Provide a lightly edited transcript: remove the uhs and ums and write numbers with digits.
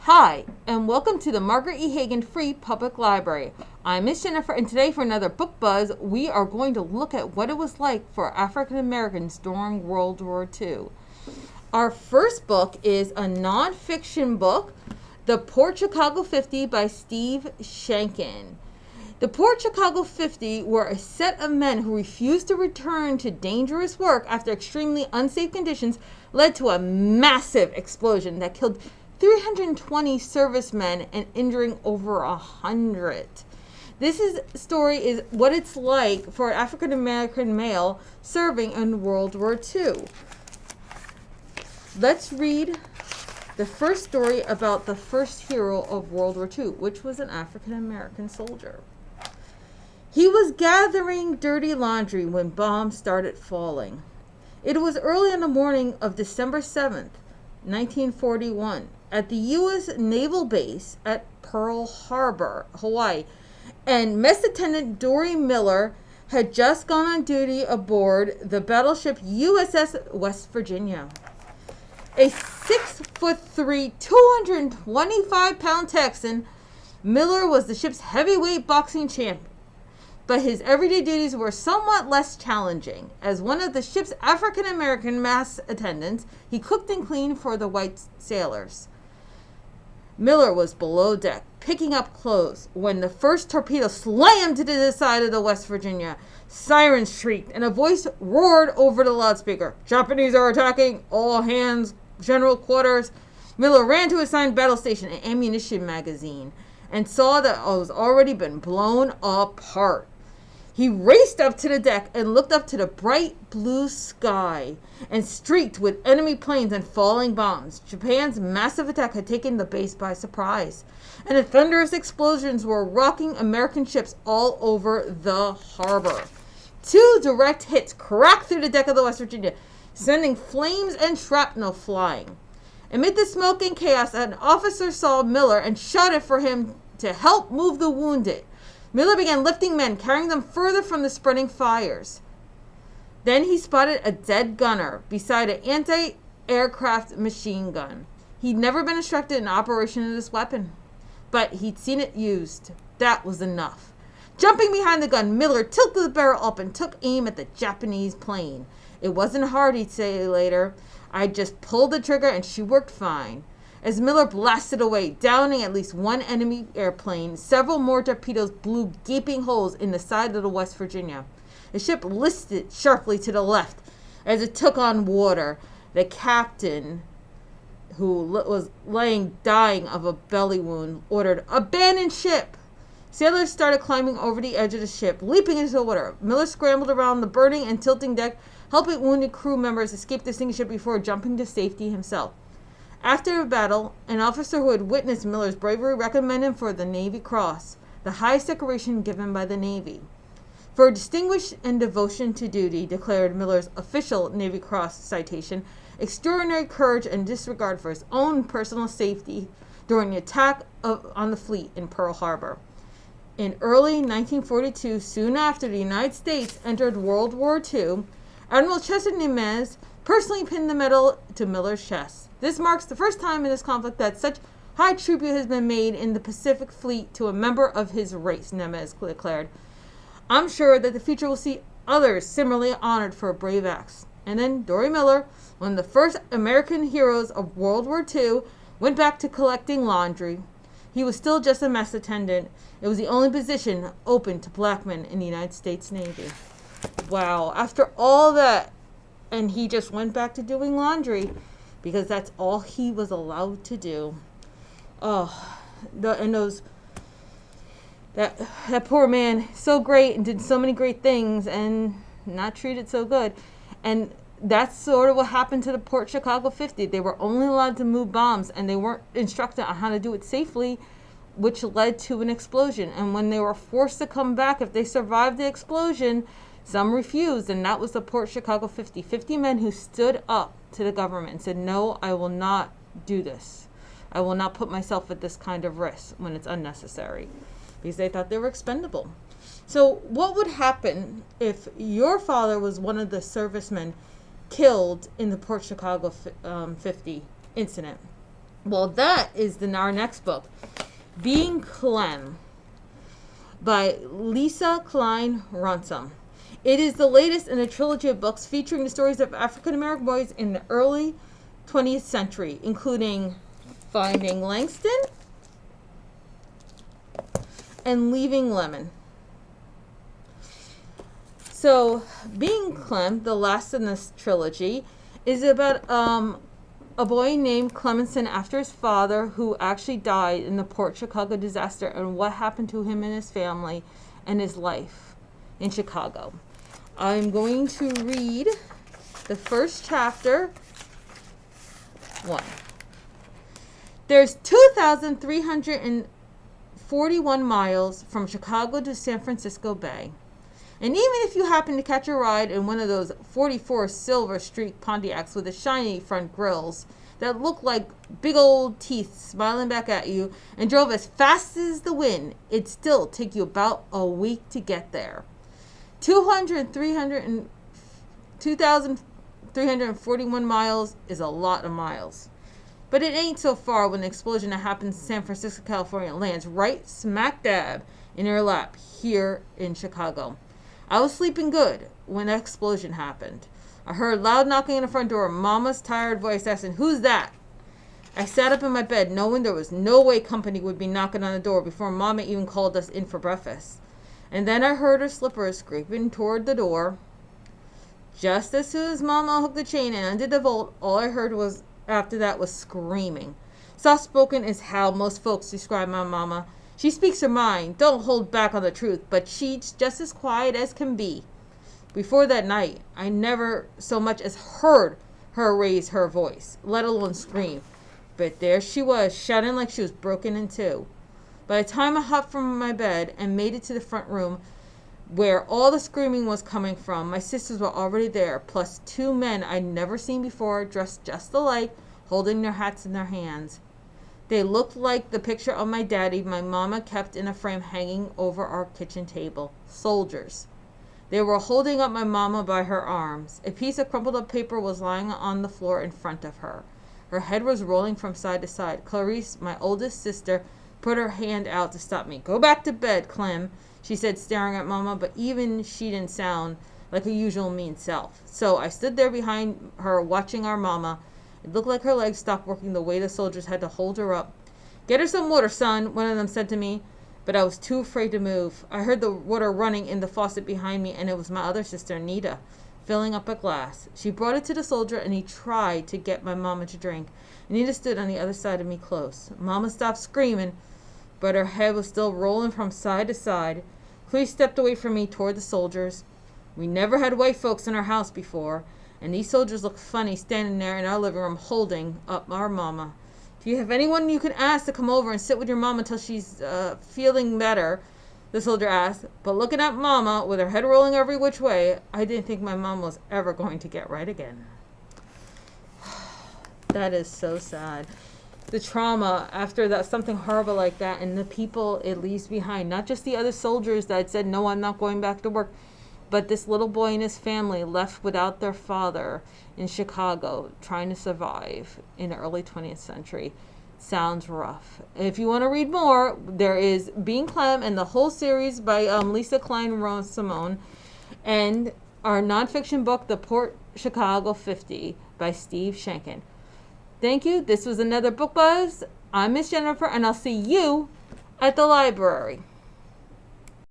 Hi, and welcome to the Margaret E. Heggan Free Public Library. I'm Miss Jennifer, and today for another Book Buzz, we are going to look at what it was like for African Americans during World War II. Our first book is a nonfiction book, The Port Chicago 50 by Steve Sheinkin. The Port Chicago 50 were a set of men who refused to return to dangerous work after extremely unsafe conditions led to a massive explosion that killed 320 servicemen and injuring over 100. This story is what it's like for an African American male serving in World War II. Let's read the first story about the first hero of World War II, which was an African American soldier. He was gathering dirty laundry when bombs started falling. It was early in the morning of December 7th, 1941, at the U.S. Naval Base at Pearl Harbor, Hawaii, and Mess Attendant Dory Miller had just gone on duty aboard the battleship USS West Virginia. A 6'3", 225-pound Texan, Miller was the ship's heavyweight boxing champion. But his everyday duties were somewhat less challenging. As one of the ship's African-American mass attendants, he cooked and cleaned for the white sailors. Miller was below deck, picking up clothes, when the first torpedo slammed to the side of the West Virginia. Sirens shrieked, and a voice roared over the loudspeaker. "Japanese are attacking! All hands, general quarters!" Miller ran to his assigned battle station, an ammunition magazine, and saw that it was already been blown apart. He raced up to the deck and looked up to the bright blue sky and streaked with enemy planes and falling bombs. Japan's massive attack had taken the base by surprise, and the thunderous explosions were rocking American ships all over the harbor. 2 direct hits cracked through the deck of the West Virginia, sending flames and shrapnel flying. Amid the smoke and chaos, an officer saw Miller and shouted for him to help move the wounded. Miller began lifting men, carrying them further from the spreading fires. Then he spotted a dead gunner beside an anti-aircraft machine gun. He'd never been instructed in operation of this weapon, but he'd seen it used. That was enough. Jumping behind the gun, Miller tilted the barrel up and took aim at the Japanese plane. "It wasn't hard," he'd say later. "I just pulled the trigger and she worked fine." As Miller blasted away, downing at least one enemy airplane, several more torpedoes blew gaping holes in the side of the West Virginia. The ship listed sharply to the left as it took on water. The captain, who was dying of a belly wound, ordered, "Abandon ship!" Sailors started climbing over the edge of the ship, leaping into the water. Miller scrambled around the burning and tilting deck, helping wounded crew members escape the sinking ship before jumping to safety himself. After the battle, an officer who had witnessed Miller's bravery recommended him for the Navy Cross, the highest decoration given by the Navy. For distinguished and devotion to duty, declared Miller's official Navy Cross citation, extraordinary courage and disregard for his own personal safety during the attack on the fleet in Pearl Harbor. In early 1942, soon after the United States entered World War II, Admiral Chester Nimitz personally pinned the medal to Miller's chest. This marks the first time in this conflict that such high tribute has been made in the Pacific Fleet to a member of his race, Nimitz declared. "I'm sure that the future will see others similarly honored for brave acts." And then Dory Miller, one of the first American heroes of World War II, went back to collecting laundry. He was still just a mess attendant. It was the only position open to black men in the United States Navy. Wow, after all that, and he just went back to doing laundry because that's all he was allowed to do. Oh, that poor man, so great and did so many great things and not treated so good. And that's sort of what happened to the Port Chicago 50. They were only allowed to move bombs, and they weren't instructed on how to do it safely, which led to an explosion. And when they were forced to come back, if they survived the explosion, some refused, and that was the Port Chicago 50. 50 men who stood up to the government and said, "No, I will not do this. I will not put myself at this kind of risk when it's unnecessary," because they thought they were expendable. So what would happen if your father was one of the servicemen killed in the Port Chicago 50 incident? Well, that is our next book, Being Clem, by Lesa Cline-Ransome. It is the latest in a trilogy of books featuring the stories of African American boys in the early 20th century, including Finding Langston and Leaving Lemon. So, Being Clem, the last in this trilogy, is about a boy named Clemenson after his father, who actually died in the Port Chicago disaster, and what happened to him and his family and his life in Chicago. I'm going to read the first chapter. 1. There's 2,341 miles from Chicago to San Francisco Bay. And even if you happen to catch a ride in one of those 44 Silver Streak Pontiacs with the shiny front grills that look like big old teeth smiling back at you and drove as fast as the wind, it'd still take you about a week to get there. 2,341 miles is a lot of miles. But it ain't so far when the explosion that happened in San Francisco, California lands right smack dab in your lap here in Chicago. I was sleeping good when the explosion happened. I heard loud knocking on the front door, Mama's tired voice asking, "Who's that?" I sat up in my bed knowing there was no way company would be knocking on the door before Mama even called us in for breakfast. And then I heard her slippers scraping toward the door. Just as soon as Mama hooked the chain and undid the bolt, all I heard was after that was screaming. Soft-spoken is how most folks describe my Mama. She speaks her mind, don't hold back on the truth, but she's just as quiet as can be. Before that night, I never so much as heard her raise her voice, let alone scream. But there she was, shouting like she was broken in two. By the time I hopped from my bed and made it to the front room where all the screaming was coming from, my sisters were already there, plus 2 men I'd never seen before, dressed just alike, holding their hats in their hands. They looked like the picture of my daddy my Mama kept in a frame hanging over our kitchen table. Soldiers. They were holding up my Mama by her arms. A piece of crumpled up paper was lying on the floor in front of her. Her head was rolling from side to side. Clarice, my oldest sister, put her hand out to stop me. "Go back to bed, Clem," she said, staring at Mama, but even she didn't sound like her usual mean self. So I stood there behind her, watching our Mama. It looked like her legs stopped working the way the soldiers had to hold her up. "Get her some water, son," one of them said to me, but I was too afraid to move. I heard the water running in the faucet behind me, and it was my other sister, Nita, filling up a glass. She brought it to the soldier, and he tried to get my Mama to drink. Nita stood on the other side of me close. Mama stopped screaming, but her head was still rolling from side to side. Cleve stepped away from me toward the soldiers. We never had white folks in our house before, and these soldiers looked funny standing there in our living room holding up our Mama. "Do you have anyone you can ask to come over and sit with your Mama until she's feeling better?" the soldier asked. But looking at Mama, with her head rolling every which way, I didn't think my Mama was ever going to get right again. That is so sad. The trauma after that, something horrible like that, and the people it leaves behind. Not just the other soldiers that said, "No, I'm not going back to work," but this little boy and his family left without their father in Chicago, trying to survive in the early 20th century. Sounds rough. If you want to read more, there is Being Clem and the whole series by Lesa Cline-Ransome, and our nonfiction book, The Port Chicago 50 by Steve Sheinkin. Thank you. This was another Book Buzz. I'm Miss Jennifer, and I'll see you at the library.